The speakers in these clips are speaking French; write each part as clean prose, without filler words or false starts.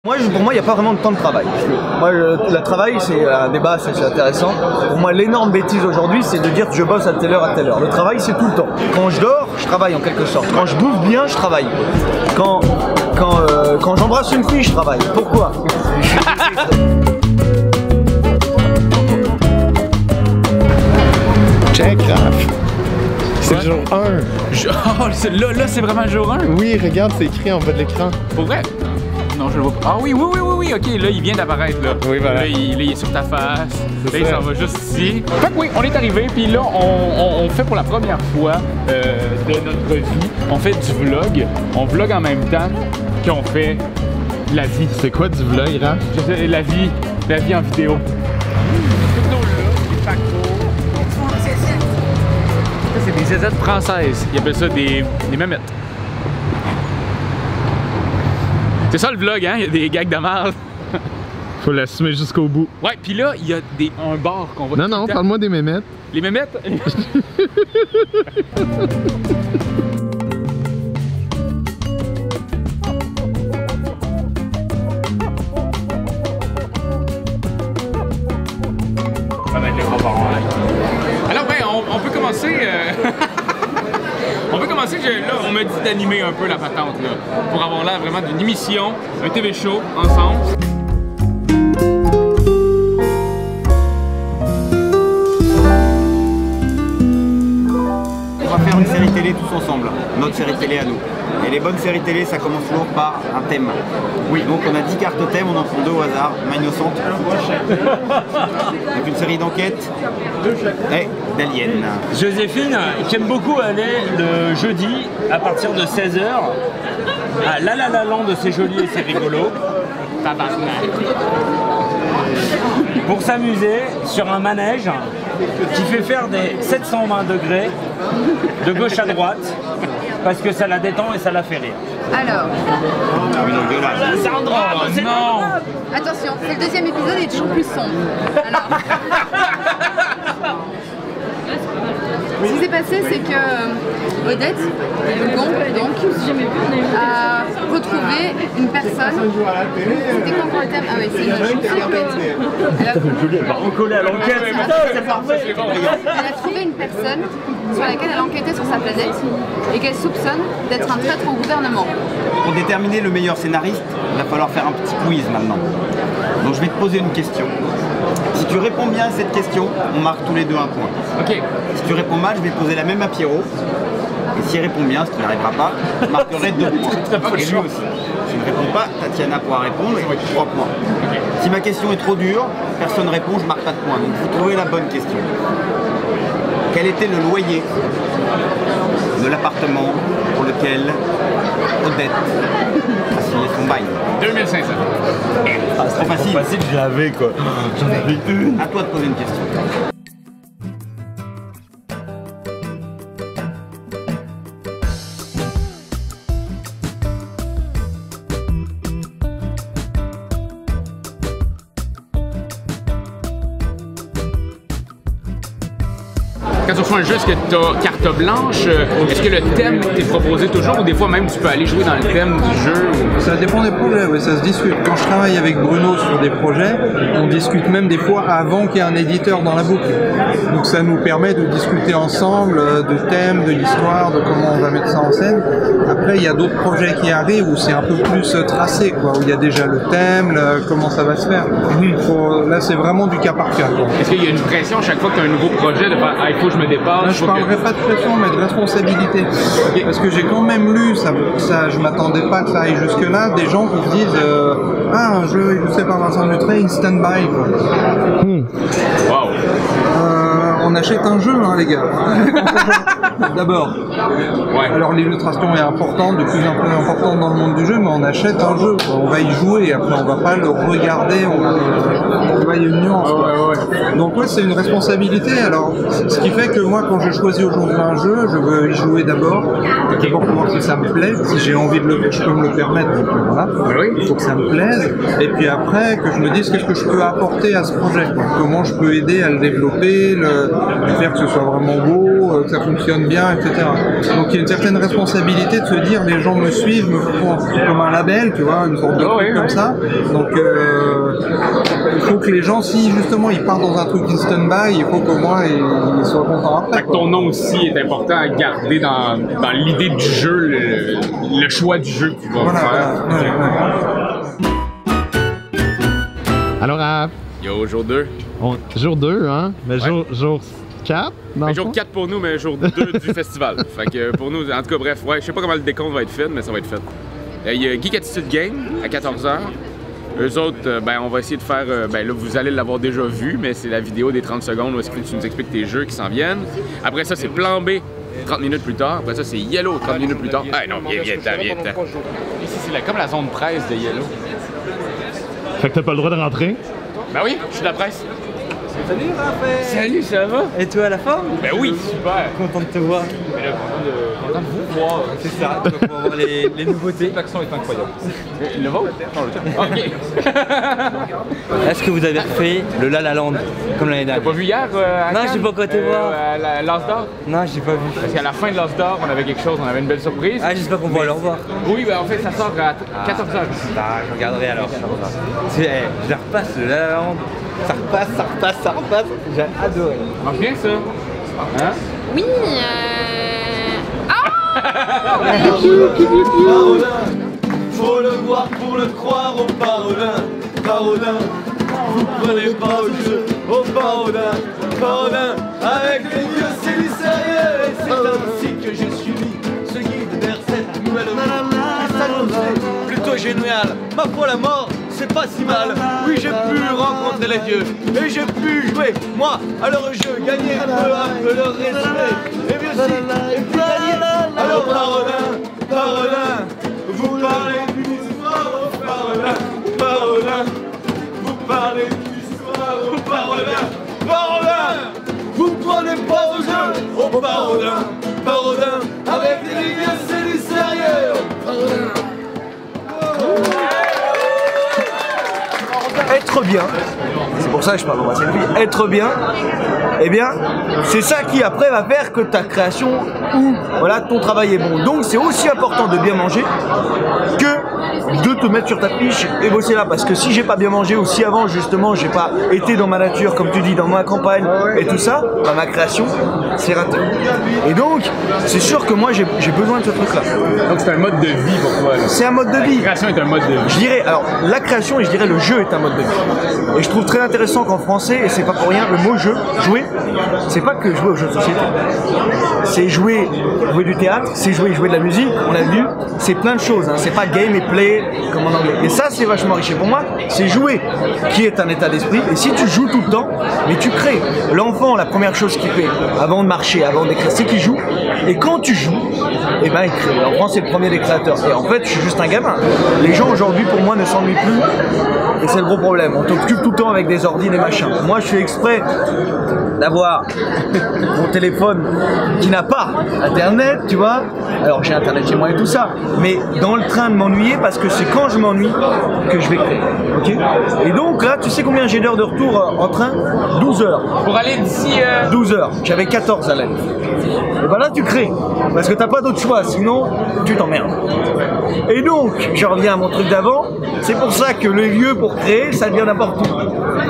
Pour moi, il n'y a pas vraiment de temps de travail. Moi, le travail, c'est un débat, c'est intéressant. Pour moi, l'énorme bêtise aujourd'hui, c'est de dire que je bosse à telle heure, à telle heure. Le travail, c'est tout le temps. Quand je dors, je travaille en quelque sorte. Quand je bouffe bien, je travaille. Quand j'embrasse une fille, je travaille. Pourquoi? Check, Raph. C'est le jour 1. Là, c'est vraiment le jour 1? Oui, regarde, c'est écrit en bas de l'écran. Pour vrai? Non, je le vois pas. Ah oui, ok, là, il vient d'apparaître, là. Oui, voilà. Là, il est sur ta face. Là, il s'en va juste ici. Fait que oui, on est arrivé, puis là, on fait pour la première fois de notre vie, on fait du vlog. On vlog en même temps qu'on fait la vie. C'est quoi du vlog, Raph? La vie en vidéo. C'est des zézettes françaises. Ils appellent ça des mémettes. C'est ça le vlog, hein? Il y a des gags de merde. Faut l'assumer jusqu'au bout. Ouais, puis là, il y a un bar qu'on va... Non, parle-moi des mémettes. Les mémettes? Ça va être les gros parents, là. Alors, ben, on peut commencer... On peut commencer, là, on m'a dit d'animer un peu la patente, là, pour avoir l'air vraiment d'une émission, un TV show, ensemble. On va faire une série télé tous ensemble, notre série télé à nous. Et les bonnes séries télé, ça commence toujours par un thème. Oui. Donc on a 10 cartes au thème, on en prend 2 au hasard, main innocente. Donc une série d'enquêtes et d'aliens. Joséphine, qui aime beaucoup aller le jeudi à partir de 16 h à La La La Land, c'est joli et c'est rigolo. Pour s'amuser sur un manège qui fait faire des 720 degrés de gauche à droite parce que ça la détend et ça la fait rire. Alors, Sandra, c'est non. Attention, c'est le deuxième épisode et toujours plus sombre. Alors, ce qui s'est passé, c'est que Odette, donc, a retrouvé une personne. C'était quoi encore le thème? Ah oui, c'est une enquête. Elle a recollé à l'enquête, c'est parfait. Elle a trouvé une personne sur laquelle elle enquêtait sur sa planète et qu'elle soupçonne d'être un traître au gouvernement. Pour déterminer le meilleur scénariste, il va falloir faire un petit quiz maintenant. Donc je vais te poser une question. Si tu réponds bien à cette question, on marque tous les deux un point. Ok. Si tu réponds mal, je vais poser la même à Pierrot. Et s'il répond bien, ce qui n'arrivera pas, je marquerai 2 points. Et lui aussi. Si je ne réponds pas, Tatiana pourra répondre et 3 points. Okay. Si ma question est trop dure, personne ne répond, je ne marque pas de points. Donc il faut trouver la bonne question. Quel était le loyer de l'appartement pour lequel Odette a signé son bail? 2500. C'est trop facile. Facile, je l'avais quoi. J'en avais une. À toi de poser une question. Quand tu reçois un jeu, est-ce que tu as carte blanche? Est-ce que le thème t'est proposé toujours ou des fois même tu peux aller jouer dans le thème du jeu? Ça dépend des projets, oui, ça se discute. Quand je travaille avec Bruno sur des projets, on discute même des fois avant qu'il y ait un éditeur dans la boucle. Donc ça nous permet de discuter ensemble de thèmes, de l'histoire, de comment on va mettre ça en scène. Après, il y a d'autres projets qui arrivent où c'est un peu plus tracé, quoi, où il y a déjà le thème, comment ça va se faire. Là, c'est vraiment du cas par cas. Est-ce qu'il y a une pression chaque fois que tu as un nouveau projet de faire « Ah, il faut que je me dépasse ». Là, je ne parlerai pas de pression, mais de responsabilité. Okay. Parce que j'ai quand même lu, ça, je m'attendais pas que ça aille jusque-là, des gens qui se disent ah, un jeu illustré par Vincent Dutré, in stand-by. Wow. On achète un jeu, hein, les gars. D'abord. Ouais. Alors l'illustration est importante, de plus en plus importante dans le monde du jeu, mais on achète un jeu, quoi. On va y jouer, après on va pas le regarder, on va y a une nuance. Donc ouais, c'est une responsabilité. Alors, ce qui fait que moi, quand je choisis aujourd'hui un jeu, je veux y jouer d'abord, pour voir si ça me plaît, si j'ai envie de le, je peux me le permettre, donc voilà. Il faut que ça me plaise. Et puis après, que je me dise qu'est-ce que je peux apporter à ce projet, quoi. Comment je peux aider à le développer, faire que ce soit vraiment beau, vidéo, que ça fonctionne bien, etc. Donc il y a une certaine responsabilité de se dire les gens me suivent, me font comme un label, tu vois, une sorte de truc comme ça. Donc il faut que les gens, si justement ils partent dans un truc instant buy, il faut qu'au moins ils soient contents après. Fait que ton nom aussi est important à garder dans l'idée du jeu, le choix du jeu que tu vas faire. Alors, Yo, jour 2. jour 2, hein? Mais jour 4? Mais jour 4 pour nous, mais jour 2 du festival. Fait que pour nous, en tout cas, bref, ouais, je sais pas comment le décompte va être fait, mais ça va être fait. Il y a Geek Attitude Game à 14h. Eux autres, ben, on va essayer de faire, ben là, vous allez l'avoir déjà vu, mais c'est la vidéo des 30 secondes où est-ce que tu nous expliques tes jeux qui s'en viennent. Après ça, c'est Plan B, 30 minutes plus tard. Après ça, c'est Yellow, 30 minutes plus tard. Ah non, viens. Ici, c'est comme la zone presse de Yellow. Fait que t'as pas le droit de rentrer? Ben oui, je suis de la presse. Salut Raphaël! Salut, ça va? Et toi à la forme? Ben oui, super! Content de te voir. Mais là, content de vous voir. C'est ça, on va pouvoir voir les nouveautés. L'accent est incroyable. Le vôtre? Non, le tien. Ok. Est-ce que vous avez refait le La La Land comme l'année dernière? T'as pas vu hier? Non, j'ai pas encore été voir. L'As d'or? Non, j'ai pas vu. Parce qu'à la fin de l'As d'or, on avait quelque chose, on avait une belle surprise. Ah, j'espère qu'on va le revoir. Oui, ben en fait, ça sort à 14h. Bah, je regarderai alors. Je la repasse le La La Land. Ça repasse. J'ai adoré. Marche bien ça? Hein? Oui, Faut le voir pour le croire au Parodin, vous prenez pas au jeu au Parodin, avec les dieux c'est du sérieux, et c'est ainsi que je suis ce guide vers cette nouvelle vie. Plutôt génial, ma foi la mort, c'est pas si mal. Oui, j'ai pu rencontrer les dieux, et j'ai pu jouer, moi, à leur jeu, gagner peu à peu leur respect, et bien aussi, et puis gagner. Alors Parodin, vous parlez d'une histoire au Parodin, vous parlez d'une histoire au Parodin, vous prenez pas au jeu au Parodin, avec des lignes c'est du sérieux, Être bien, c'est pour ça que je parle de moi, être bien, eh bien, c'est ça qui après va faire que ta création ou voilà, ton travail est bon. Donc c'est aussi important de bien manger que de te mettre sur ta fiche et bosser là. Parce que si j'ai pas bien mangé ou si avant justement j'ai pas été dans ma nature, comme tu dis, dans ma campagne et tout ça, bah, ma création c'est raté. Et donc c'est sûr que moi j'ai besoin de ce truc là. Donc c'est un mode de vie pour toi. C'est un mode de vie. La création est un mode de vie. Je dirais, alors la création et je dirais le jeu est un mode de vie. Et je trouve très intéressant qu'en français, et c'est pas pour rien, le mot jeu, jouer, c'est pas que jouer aux jeux de société. C'est jouer du théâtre, c'est jouer de la musique, on l'a vu, c'est plein de choses, hein. C'est pas game et play comme en anglais. Et ça c'est vachement riche. Et pour moi, c'est jouer qui est un état d'esprit. Et si tu joues tout le temps, mais tu crées. L'enfant, la première chose qu'il fait avant de marcher, avant d'écrire, c'est qu'il joue. Et quand tu joues, et ben il crée. L'enfant c'est le premier des créateurs. Et en fait, je suis juste un gamin. Les gens aujourd'hui pour moi ne s'ennuient plus. Et c'est le gros problème. On t'occupe tout le temps avec des ordis, des machins. Moi je fais exprès d'avoir mon téléphone qui n'a pas internet, tu vois. Alors j'ai internet chez moi et tout ça, mais dans le train de m'ennuyer parce que c'est quand je m'ennuie que je vais créer. Ok. Et donc là, tu sais combien j'ai d'heures de retour en train? 12 heures. Pour aller d'ici 12 heures. J'avais 14 à l'aide. Et ben là tu crées, parce que t'as pas d'autre choix, sinon tu t'emmerdes. Et donc, je reviens à mon truc d'avant, c'est pour ça que le lieu pour créer, ça devient n'importe où.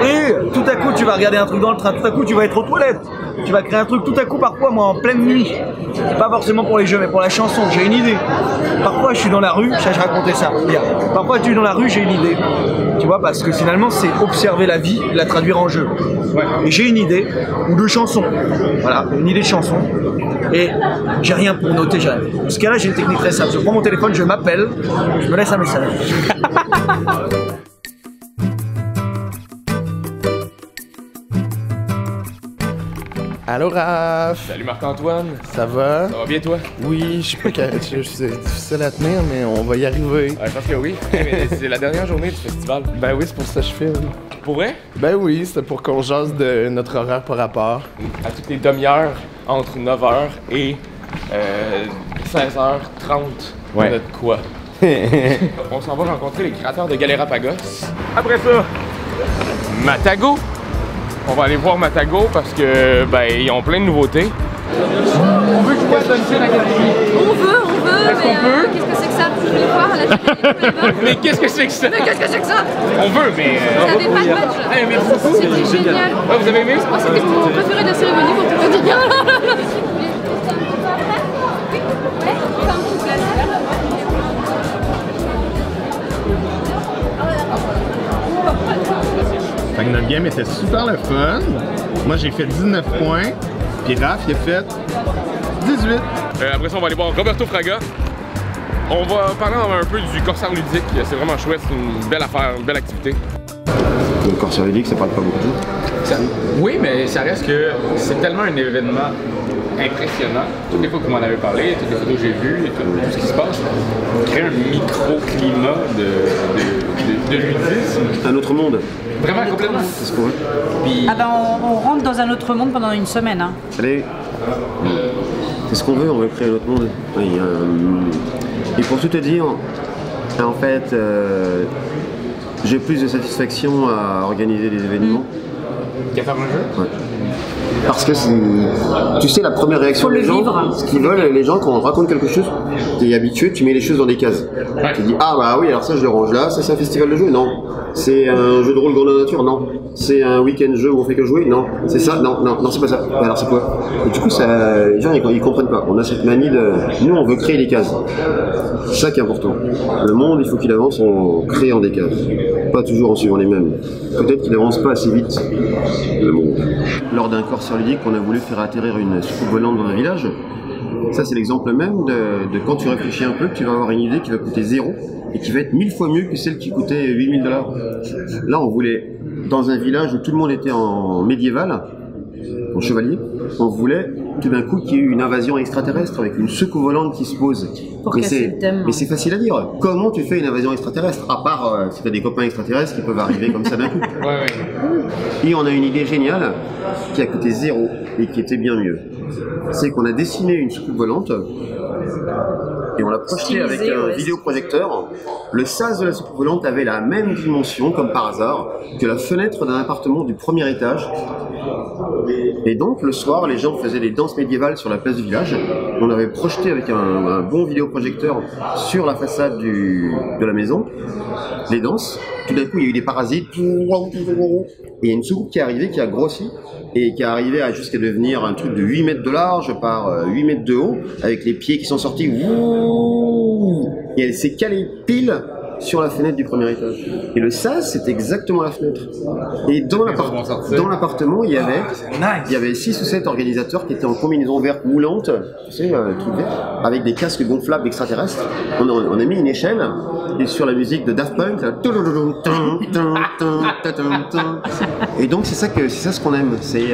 Et tout à coup, tu vas regarder un truc dans le train, tout à coup, tu vas être aux toilettes, tu vas créer un truc tout à coup, parfois, moi, en pleine nuit. Pas forcément pour les jeux, mais pour la chanson, j'ai une idée. Parfois, je suis dans la rue, ça, je racontais ça hier. Parfois, je suis dans la rue, j'ai une idée. Tu vois, parce que finalement, c'est observer la vie, la traduire en jeu. Ouais. Et j'ai une idée, ou de chanson. Voilà, une idée de chanson. Et j'ai rien pour noter, j'ai rien. Dans ce cas-là, j'ai une technique très simple. Je prends mon téléphone, je m'appelle, je me laisse un message. Allô Raph! Salut Marc-Antoine! Ça va? Ça va bien toi? Oui, je sais pas c'est difficile à tenir, mais on va y arriver. Je pense que oui. Mais c'est la dernière journée du festival. Ben oui, c'est pour ça que je filme. Pour vrai? Ben oui, c'est pour qu'on jase de notre horaire par rapport. À toutes les demi-heures, entre 9h et 16h30. Ouais. On a de quoi? On s'en va rencontrer les créateurs de Galérapagos. Après ça, Matago. On va aller voir Matago parce que ben ils ont plein de nouveautés. On veut jouer à Dungeon Academy. On veut, Est-ce qu'on peut? qu'est-ce que c'est que ça? Je vais le voir à la télé. Mais qu'est-ce que c'est que ça? Mais qu'est-ce que c'est que ça? On veut, mais... Vous n'avez pas de match. Hey, merci beaucoup. C'était génial. Ah, vous avez aimé? Moi, c'était mon préféré de la cérémonie pour tout te dire. Fait que notre game était super le fun. Moi j'ai fait 19 points. Puis Raph il a fait 18. Après ça, on va aller voir Roberto Fraga. On va parler un peu du Corsair ludique. C'est vraiment chouette, c'est une belle affaire, une belle activité. Le Corsair ludique, ça parle pas beaucoup de choses. Oui, mais ça reste que c'est tellement un événement impressionnant. Toutes les fois que vous m'en avez parlé, toutes les photos que j'ai vues, et tout ce qui se passe, créer un microclimat de ludisme. Un autre monde. Vraiment complètement. C'est ce qu'on veut. Puis, Ah ben on rentre dans un autre monde pendant une semaine. Hein. Allez. C'est ce qu'on veut, on veut créer un autre monde. Oui, et pour tout te dire, en fait, j'ai plus de satisfaction à organiser des événements. qu'à faire un jeu? Ouais. Parce que tu sais, la première réaction des gens, ce qu'ils veulent, les gens, quand on raconte quelque chose, tu es habitué, tu mets les choses dans des cases. Ouais. Tu dis, ah bah oui, alors ça je le range là, ça c'est un festival de jeu, non. C'est un jeu de rôle grandeur nature, non. C'est un week-end jeu où on fait que jouer, non. C'est ça, non, c'est pas ça. Alors c'est quoi? Et du coup, les gens ils comprennent pas. On a cette manie de. Nous, on veut créer des cases. C'est ça qui est important. Le monde, il faut qu'il avance en créant des cases. Pas toujours en suivant les mêmes. Peut-être qu'il avance pas assez vite, le monde. Lors d'un Corsair ludique, on a voulu faire atterrir une soucoupe volante dans un village. Ça, c'est l'exemple même de quand tu réfléchis un peu, que tu vas avoir une idée qui va coûter 0 et qui va être 1000 fois mieux que celle qui coûtait 8000 $. Là, on voulait, dans un village où tout le monde était en médiéval, en chevalier, on voulait tout d'un coup qu'il y ait eu une invasion extraterrestre avec une soucoupe volante qui se pose. Mais c'est facile à dire. Comment tu fais une invasion extraterrestre? À part si tu as des copains extraterrestres qui peuvent arriver comme ça d'un coup. Et on a une idée géniale qui a coûté 0 et qui était bien mieux. C'est qu'on a dessiné une soucoupe volante et on l'a projetée avec un vidéoprojecteur. Le sas de la soucoupe volante avait la même dimension, comme par hasard, que la fenêtre d'un appartement du premier étage. Et donc, le soir, les gens faisaient des danses médiévales sur la place du village. On avait projeté avec un bon vidéoprojecteur sur la façade de la maison les danses. Tout d'un coup, il y a eu des parasites. Et il y a une soucoupe qui est arrivée, qui a grossi et qui est arrivée jusqu'à devenir un truc de 8 mètres de large par 8 mètres de haut, avec les pieds qui sont sortis. Et elle s'est calée pile sur la fenêtre du premier étage. Et le sas, c'est exactement la fenêtre. Et dans l'appartement, il y avait 6 ou 7 organisateurs qui étaient en combinaison verte moulante, tu sais, truc vert, avec des casques gonflables extraterrestres. On a mis une échelle, et sur la musique de Daft Punk, et donc c'est ça ce qu'on aime. C'est,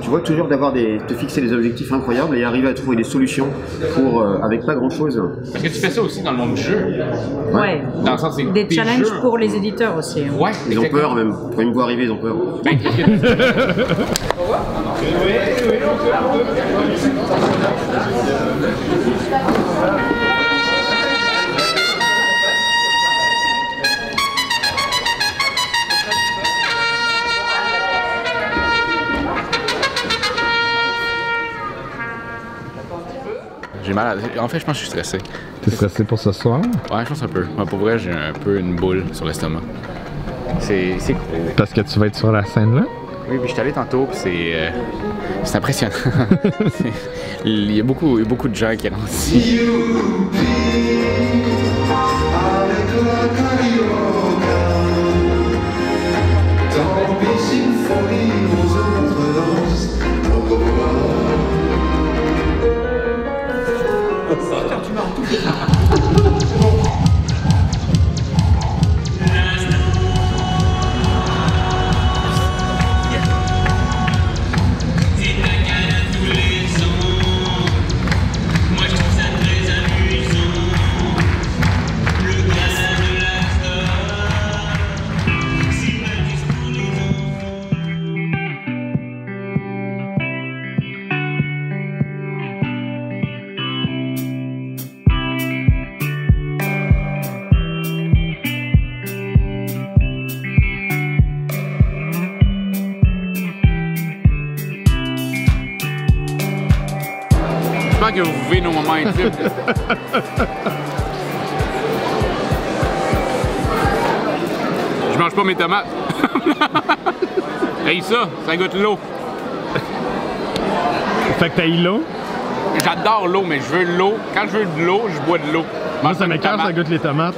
tu vois, toujours te fixer des objectifs incroyables et arriver à trouver des solutions avec pas grand chose. Parce que tu fais ça aussi dans le monde du jeu. Ouais. Dans le sens, des challenges jeux pour les éditeurs aussi. Hein. Ouais. Ils ont peur même. Quand ils me voient arriver, ils ont peur. J'ai mal En fait, je pense que je suis stressé. T'es stressé pour ce soir? Ouais, je pense un peu. Moi, pour vrai, j'ai un peu une boule sur l'estomac. C'est cool. Parce que tu vas être sur la scène là? Oui, puis je suis allé tantôt, puis c'est impressionnant. Il y a beaucoup de gens qui rentrent ici. J'espère que vous vivez nos moments intimes. Je mange pas mes tomates. Hey, ça goûte l'eau. Fait que t'as eu l'eau? J'adore l'eau, mais je veux de l'eau. Quand je veux de l'eau, je bois de l'eau. Moi, ça m'écarte, ça goûte les tomates.